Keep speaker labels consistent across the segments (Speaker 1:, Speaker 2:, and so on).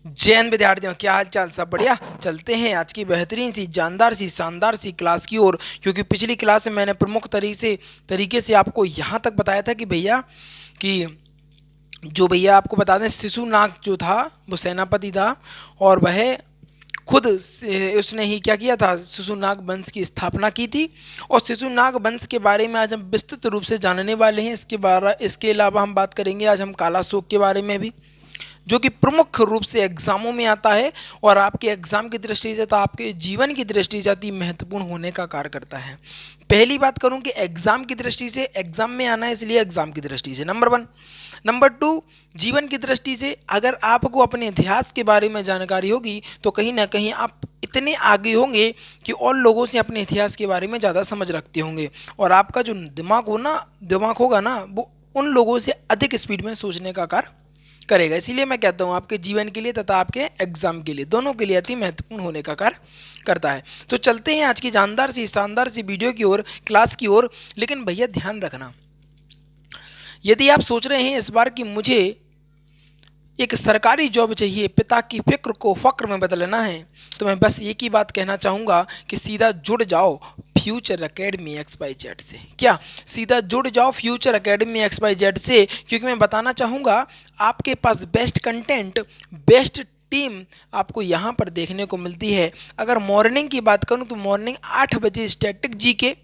Speaker 1: जैन विद्यार्थियों, क्या हाल चाल? सब बढ़िया। चलते हैं आज की बेहतरीन सी जानदार सी शानदार सी क्लास की ओर। क्योंकि पिछली क्लास में मैंने प्रमुख तरीके से आपको यहाँ तक बताया था कि भैया कि जो भैया आपको बता दें, शिशुनाग जो था वो सेनापति था, और वह खुद उसने ही क्या किया था, शिशुनाग वंश की स्थापना की थी। और शिशुनाग वंश के बारे में आज हम विस्तृत रूप से जानने वाले हैं। इसके अलावा हम बात करेंगे आज हम कालाशोक के बारे में भी, जो कि प्रमुख रूप से एग्जामों में आता है और आपके एग्जाम की दृष्टि से तो आपके जीवन की दृष्टि से अति महत्वपूर्ण होने का कार्य करता है। पहली बात करूं कि एग्जाम की दृष्टि से, एग्जाम में आना है इसलिए एग्जाम की दृष्टि से नंबर वन। नंबर टू, जीवन की दृष्टि से अगर आपको अपने इतिहास के बारे में जानकारी होगी तो कहीं ना कहीं आप इतने आगे होंगे कि और लोगों से अपने इतिहास के बारे में ज़्यादा समझ रखते होंगे, और आपका जो दिमाग होगा ना वो उन लोगों से अधिक स्पीड में सोचने का कार्य करेगा। इसीलिए मैं कहता हूँ आपके जीवन के लिए तथा आपके एग्जाम के लिए, दोनों के लिए अति महत्वपूर्ण होने का कार्य करता है। तो चलते हैं आज की जानदार सी शानदार सी वीडियो की ओर, क्लास की ओर। लेकिन भैया ध्यान रखना, यदि आप सोच रहे हैं इस बार कि मुझे एक सरकारी जॉब चाहिए, पिता की फिक्र को फक्र में बदलना है, तो मैं बस एक ही बात कहना चाहूँगा कि सीधा जुड़ जाओ फ्यूचर एकेडमी XYZ से। क्या? सीधा जुड़ जाओ फ्यूचर एकेडमी XYZ से, क्योंकि मैं बताना चाहूँगा आपके पास बेस्ट कंटेंट, बेस्ट टीम आपको यहाँ पर देखने को मिलती है। अगर मॉर्निंग की बात करूँ तो मॉर्निंग 8 बजे स्टैटिक GK,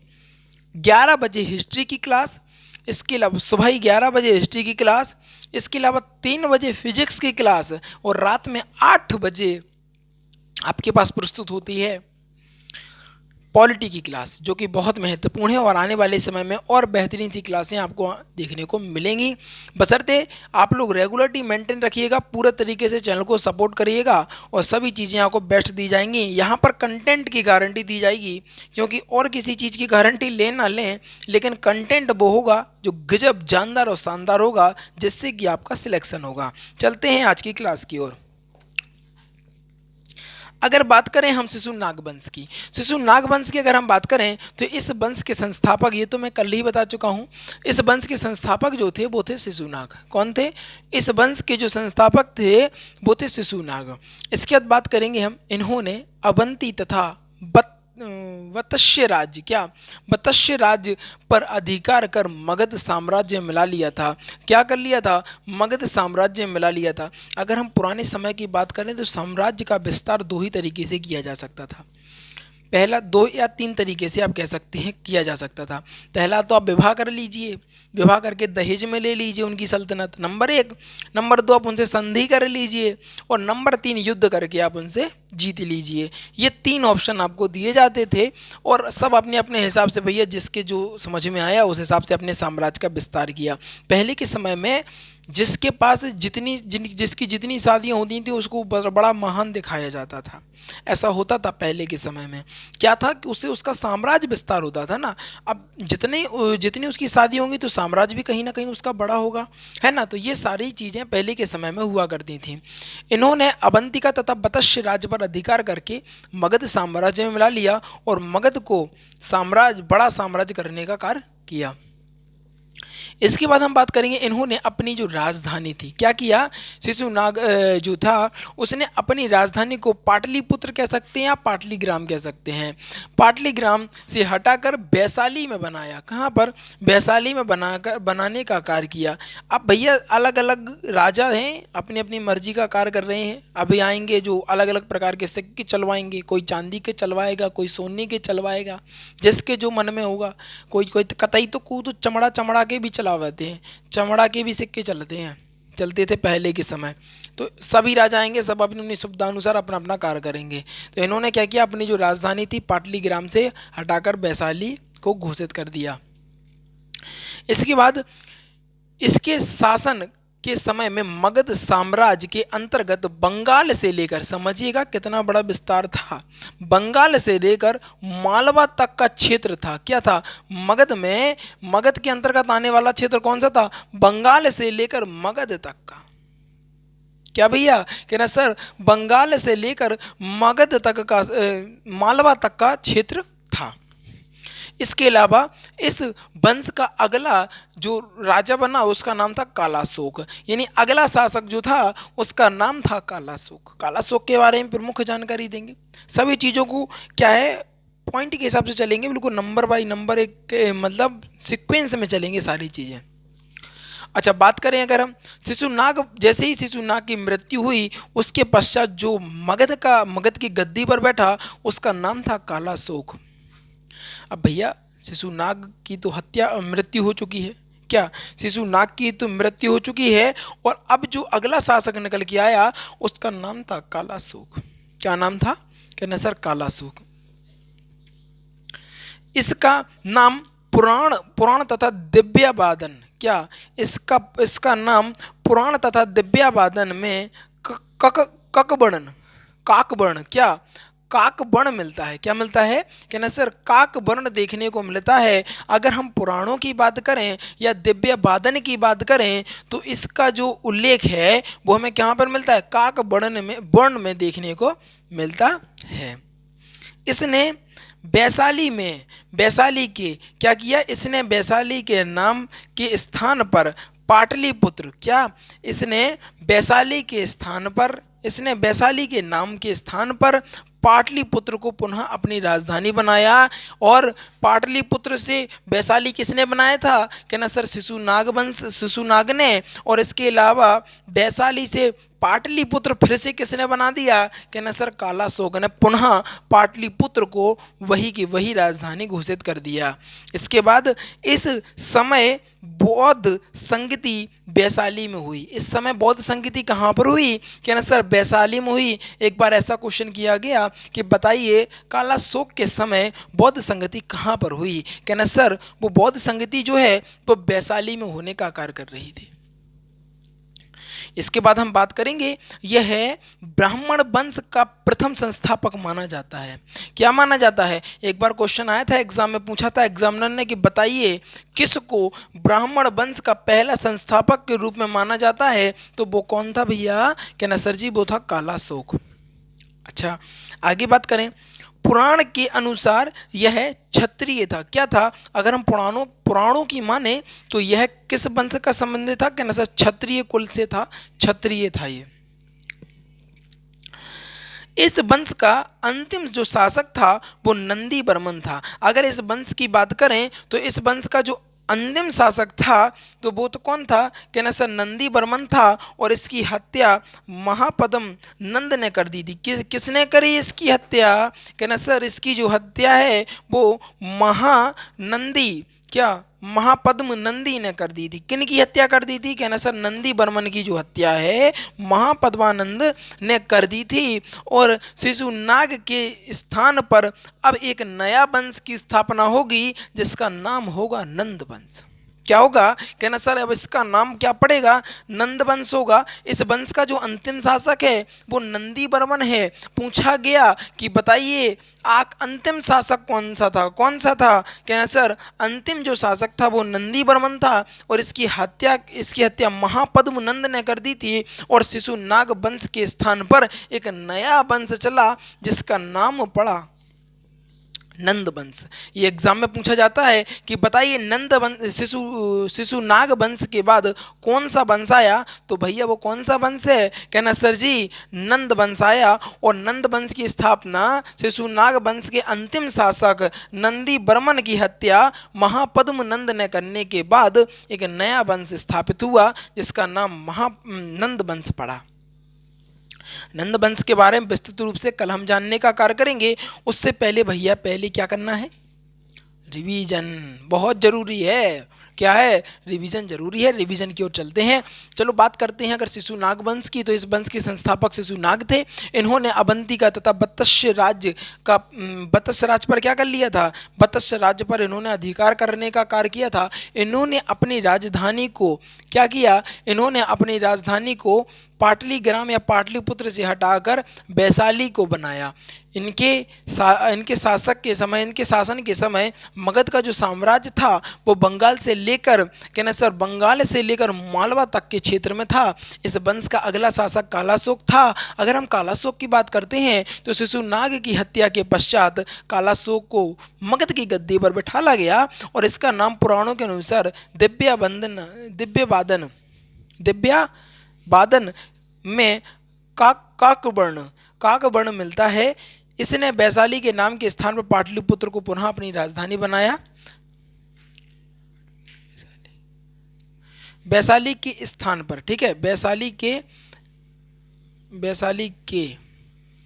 Speaker 1: 11 बजे हिस्ट्री की क्लास, इसके अलावा सुबह ही 11 बजे हिस्ट्री की क्लास, इसके अलावा 3 बजे फिजिक्स की क्लास, और रात में 8 बजे आपके पास प्रस्तुत होती है पॉलिटी की क्लास, जो कि बहुत महत्वपूर्ण है। और आने वाले समय में और बेहतरीन सी क्लासें आपको देखने को मिलेंगी, बशर्ते आप लोग रेगुलरिटी मेंटेन रखिएगा, पूरे तरीके से चैनल को सपोर्ट करिएगा, और सभी चीज़ें आपको बेस्ट दी जाएंगी। यहाँ पर कंटेंट की गारंटी दी जाएगी, क्योंकि और किसी चीज़ की गारंटी लें ना लें, लेकिन कंटेंट वो होगा जो गजब जानदार और शानदार होगा, जिससे कि आपका सिलेक्शन होगा। चलते हैं आज की क्लास की ओर। अगर बात करें हम शिशु नागवंश की, शिशु नागवंश की अगर हम बात करें तो इस वंश के संस्थापक, ये तो मैं कल ही बता चुका हूँ, इस वंश के संस्थापक जो थे वो थे शिशुनाग। कौन थे? इस वंश के जो संस्थापक थे वो थे शिशुनाग। इसके बाद बात करेंगे हम, इन्होंने अवंती तथा वत्स्य राज्य, क्या वत्स्य राज्य पर अधिकार कर मगध साम्राज्य मिला लिया था। क्या कर लिया था? मगध साम्राज्य मिला लिया था। अगर हम पुराने समय की बात करें तो साम्राज्य का विस्तार दो ही तरीके से किया जा सकता था। पहला, 2 या 3 तरीके से आप कह सकते हैं किया जा सकता था। पहला तो आप विवाह कर लीजिए, विवाह करके दहेज में ले लीजिए उनकी सल्तनत, नंबर 1। नंबर 2, आप उनसे संधि कर लीजिए, और नंबर 3, युद्ध करके आप उनसे जीत लीजिए। ये 3 ऑप्शन आपको दिए जाते थे, और सब अपने अपने हिसाब से भैया जिसके जो समझ में आया उस हिसाब से अपने साम्राज्य का विस्तार किया। पहले के समय में जिसके पास जिसकी जितनी शादियाँ होती थी उसको बड़ा महान दिखाया जाता था। ऐसा होता था पहले के समय में। क्या था कि उससे उसका साम्राज्य विस्तार होता था ना। अब जितनी उसकी शादी होंगी तो साम्राज्य भी कहीं ना कहीं उसका बड़ा होगा, है ना। तो ये सारी चीज़ें पहले के समय में हुआ करती थी। इन्होंने अवंतिका तथा वत्स्य राज्य पर अधिकार करके मगध साम्राज्य में मिला लिया, और मगध को बड़ा साम्राज्य करने का कार्य किया। इसके बाद हम बात करेंगे, इन्होंने अपनी जो राजधानी थी, क्या किया? शिशुनाग जो था उसने अपनी राजधानी को पाटलिपुत्र कह सकते हैं या पाटलीग्राम कह सकते हैं, पाटलीग्राम से हटाकर वैशाली में बनाया। कहाँ पर? वैशाली में बनाने का कार्य किया। अब भैया अलग अलग राजा हैं, अपनी अपनी मर्जी का कार्य कर रहे हैं। अभी आएंगे जो अलग अलग प्रकार के सिक्के चलवाएंगे, कोई चांदी के चलवाएगा, कोई सोने के चलवाएगा, जिसके जो मन में होगा। कोई कोई कतई तो कूद चमड़ा के भी चलाते हैं, चमड़ा के भी सिक्के चलते थे पहले के समय। तो सभी राजा आएंगे, सब अपनी अपनी सुविधानुसार अपना अपना कार्य करेंगे। तो इन्होंने क्या किया? अपनी जो राजधानी थी पाटलीग्राम से हटाकर वैशाली को घोषित कर दिया। इसके बाद इसके शासन के समय में मगध साम्राज्य के अंतर्गत बंगाल से लेकर, समझिएगा कितना बड़ा विस्तार था, बंगाल से लेकर मालवा तक का क्षेत्र था। क्या था? मगध के अंतर्गत आने वाला क्षेत्र कौन सा था? बंगाल से लेकर मगध तक का। क्या भैया कह रहे सर? बंगाल से लेकर मगध तक का, मालवा तक का क्षेत्र था। इसके अलावा इस वंश का अगला जो राजा बना उसका नाम था कालाशोक, यानी अगला शासक जो था उसका नाम था कालाशोक। कालाशोक के बारे में प्रमुख जानकारी देंगे, सभी चीज़ों को क्या है पॉइंट के हिसाब से चलेंगे, बिल्कुल नंबर बाई नंबर, एक मतलब सीक्वेंस में चलेंगे सारी चीज़ें। अच्छा, बात करें अगर हम शिशुनाग, जैसे ही शिशुनाग की मृत्यु हुई उसके पश्चात जो मगध की गद्दी पर बैठा उसका नाम था कालाशोक। अब भैया शिशुनाग की तो मृत्यु हो चुकी है, क्या शिशुनाग की तो मृत्यु हो चुकी है, और अब जो अगला शासक निकल के आया उसका नाम था कालाशोक। क्या नाम था? कहना सर कालाशोक। इसका नाम पुराण पुराण तथा दिव्यावादन, क्या इसका नाम पुराण तथा दिव्यावादन में ककवर्ण काकवर्ण, क्या काकवर्ण मिलता है। क्या मिलता है? कहना सर काकवर्ण देखने को मिलता है। अगर हम पुराणों की बात करें या दिव्यवादन की बात करें तो इसका जो उल्लेख है वो हमें कहाँ पर मिलता है? वर्ण में देखने को मिलता है। इसने वैशाली के क्या किया? इसने वैशाली के नाम के स्थान पर पाटलिपुत्र, क्या इसने वैशाली के स्थान पर, इसने वैशाली के नाम के स्थान पर पाटलिपुत्र को पुनः अपनी राजधानी बनाया। और पाटलिपुत्र से वैशाली किसने बनाया था? कहना सर शिशुनाग ने। और इसके अलावा वैशाली से पाटलिपुत्र फिर से किसने बना दिया? कहना सर कालाशोक ने पुनः पाटलिपुत्र को वही की वही राजधानी घोषित कर दिया। इसके बाद इस समय बौद्ध संगति वैशाली में हुई। इस समय बौद्ध संगति कहाँ पर हुई? कहना सर वैशाली में हुई। एक बार ऐसा क्वेश्चन किया गया कि बताइए कालाशोक के समय बौद्ध संगति कहाँ पर हुई? कहना सर वो बौद्ध संगति जो है वो वैशाली में होने का कार्य कर रही थी। इसके बाद हम बात करेंगे, यह है ब्राह्मण वंश का प्रथम संस्थापक माना जाता है। क्या माना जाता है? एक बार क्वेश्चन आया था एग्जाम में, पूछा था एग्जामिनर ने कि बताइए किसको ब्राह्मण वंश का पहला संस्थापक के रूप में माना जाता है, तो वो कौन था भैया? कहना सर जी वो था कालाशोक। अच्छा, आगे बात करें, पुराण के अनुसार यह क्षत्रिय था। क्या था? अगर हम पुराणों की माने तो यह किस वंश का संबंधित था? कहना सर क्षत्रिय कुल से था, क्षत्रिय था ये। इस वंश का अंतिम जो शासक था वो नंदी बर्मन था। अगर इस वंश की बात करें तो इस वंश का जो अंतिम शासक था तो वो तो कौन था? कहना सर नंदी बर्मन था। और इसकी हत्या महापद्म नंद ने कर दी थी। किसने करी इसकी हत्या? कहना सर इसकी जो हत्या है वो महानंदी, क्या महापद्म नंदी ने कर दी थी। किन की हत्या कर दी थी? कहना सर नंदी बर्मन की जो हत्या है महापद्मानंद ने कर दी थी। और शिशुनाग के स्थान पर अब एक नया वंश की स्थापना होगी जिसका नाम होगा नंद वंश। क्या होगा? कहना सर अब इसका नाम क्या पड़ेगा? नंद वंश होगा। इस वंश का जो अंतिम शासक है वो नंदी बर्मन है। पूछा गया कि बताइए अंतिम शासक कौन सा था? कौन सा था? कहना सर अंतिम जो शासक था वो नंदी बर्मन था। और इसकी हत्या महापद्म नंद ने कर दी थी। और शिशुनाग वंश के स्थान पर एक नया वंश चला जिसका नाम पड़ा नंद वंश। ये एग्जाम में पूछा जाता है कि बताइए नंद वंश शिशुनाग वंश के बाद कौन सा वंश आया? तो भैया वो कौन सा वंश है? कहना सर जी नंद वंश आया। और नंद वंश की स्थापना शिशुनाग वंश के अंतिम शासक नंदी बर्मन की हत्या महापद्म नंद ने करने के बाद एक नया वंश स्थापित हुआ जिसका नाम नंद वंश पड़ा। नंद वंश के बारे में विस्तृत रूप से कल हम जानने का कार्य करेंगे। उससे पहले भैया पहले क्या करना है? रिवीजन बहुत जरूरी है। क्या है? रिवीजन जरूरी है। रिवीजन की ओर चलते हैं। चलो बात करते हैं अगर शिशुनाग वंश की, तो इस वंश के संस्थापक शिशुनाग थे। इन्होंने अवंतिका तथा बत्स्य राज्य पर क्या कर लिया था? बत्स्य राज्य पर इन्होंने अधिकार करने का कार्य किया था। इन्होंने अपनी राजधानी को क्या किया? इन्होंने अपनी राजधानी को पाटलीग्राम या पाटलिपुत्र से हटाकर वैशाली को बनाया। इनके शासक के समय, इनके शासन के समय मगध का जो साम्राज्य था वो बंगाल से लेकर, कहना सर, बंगाल से लेकर मालवा तक के क्षेत्र में था। इस वंश का अगला शासक कालाशोक था। अगर हम कालाशोक की बात करते हैं तो शिशुनाग की हत्या के पश्चात कालाशोक को मगध की गद्दी पर बिठाला गया और इसका नाम पुराणों के अनुसार दिव्याबादन में काकवर्ण मिलता है। इसने वैशाली के नाम के स्थान पर पाटलिपुत्र को पुनः अपनी राजधानी बनाया। वैशाली के स्थान पर, ठीक है, वैशाली के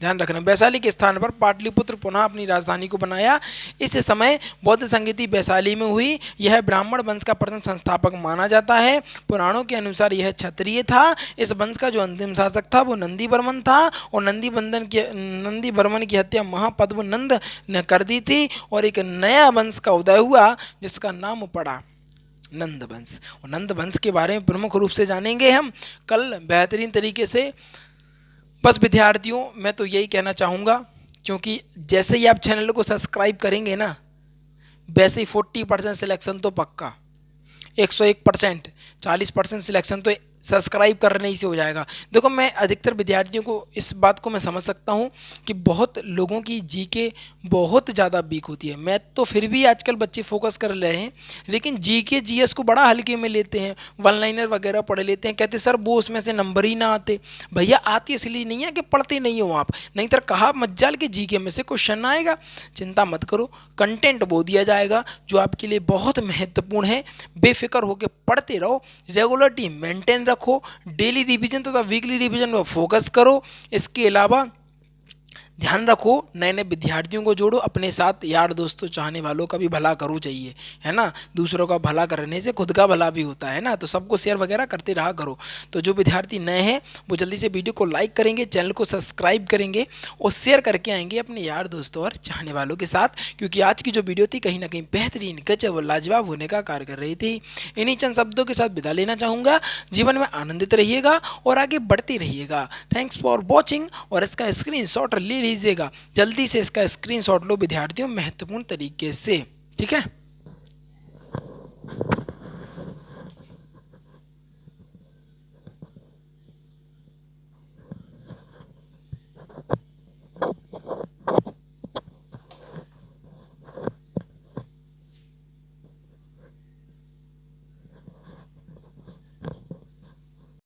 Speaker 1: ध्यान रखना, वैशाली के स्थान पर पाटलिपुत्र पुनः अपनी राजधानी को बनाया। इस समय बौद्ध संगीति वैशाली में हुई। यह ब्राह्मण वंश का प्रथम संस्थापक माना जाता है। पुराणों के अनुसार यह क्षत्रिय था। इस वंश का जो अंतिम शासक था वो नंदी वर्मन था और नंदी वर्मन की हत्या महापद्मनंद ने कर दी थी और एक नया वंश का उदय हुआ जिसका नाम पड़ा नंद वंश। और नंद वंश के बारे में प्रमुख रूप से जानेंगे हम कल बेहतरीन तरीके से। बस विद्यार्थियों, मैं तो यही कहना चाहूँगा, क्योंकि जैसे ही आप चैनल को सब्सक्राइब करेंगे ना, वैसे ही 40% सिलेक्शन तो पक्का, 101%, 40% सिलेक्शन तो सब्सक्राइब करने ही से हो जाएगा। देखो, मैं अधिकतर विद्यार्थियों को इस बात को मैं समझ सकता हूँ कि बहुत लोगों की जीके बहुत ज़्यादा वीक होती है। मैथ तो फिर भी आजकल बच्चे फोकस कर रहे हैं, लेकिन जीके जीएस को बड़ा हल्के में लेते हैं, वन लाइनर वगैरह पढ़ लेते हैं। कहते सर वो उसमें से नंबर ही ना आते। भैया आती इसलिए नहीं है कि पढ़ते नहीं हो आप, नहीं तो कहा मज्जाल के जीके में से क्वेश्चन आएगा। चिंता मत करो, कंटेंट वो दिया जाएगा जो आपके लिए बहुत महत्वपूर्ण है। बेफिक्र होकर पढ़ते रहो, रेगुलरिटी मेंटेन रखो, डेली रिवीजन तथा वीकली रिवीजन पर फोकस करो। इसके अलावा ध्यान रखो, नए नए विद्यार्थियों को जोड़ो अपने साथ, यार दोस्तों चाहने वालों का भी भला करो चाहिए, है ना। दूसरों का भला करने से खुद का भला भी होता है ना, तो सबको शेयर वगैरह करते रहा करो। तो जो विद्यार्थी नए हैं वो जल्दी से वीडियो को लाइक करेंगे, चैनल को सब्सक्राइब करेंगे और शेयर करके आएंगे अपने यार दोस्तों और चाहने वालों के साथ, क्योंकि आज की जो वीडियो थी कहीं ना कहीं बेहतरीन, गजब और लाजवाब होने का कार्य कर रही थी। इन्हीं चंद शब्दों के साथ विदा लेना चाहूँगा। जीवन में आनंदित रहिएगा और आगे बढ़ते रहिएगा। Thanks for watching. और इसका स्क्रीनशॉट ले लीजिएगा, जल्दी से इसका स्क्रीनशॉट लो विद्यार्थियों, महत्वपूर्ण तरीके से, ठीक है।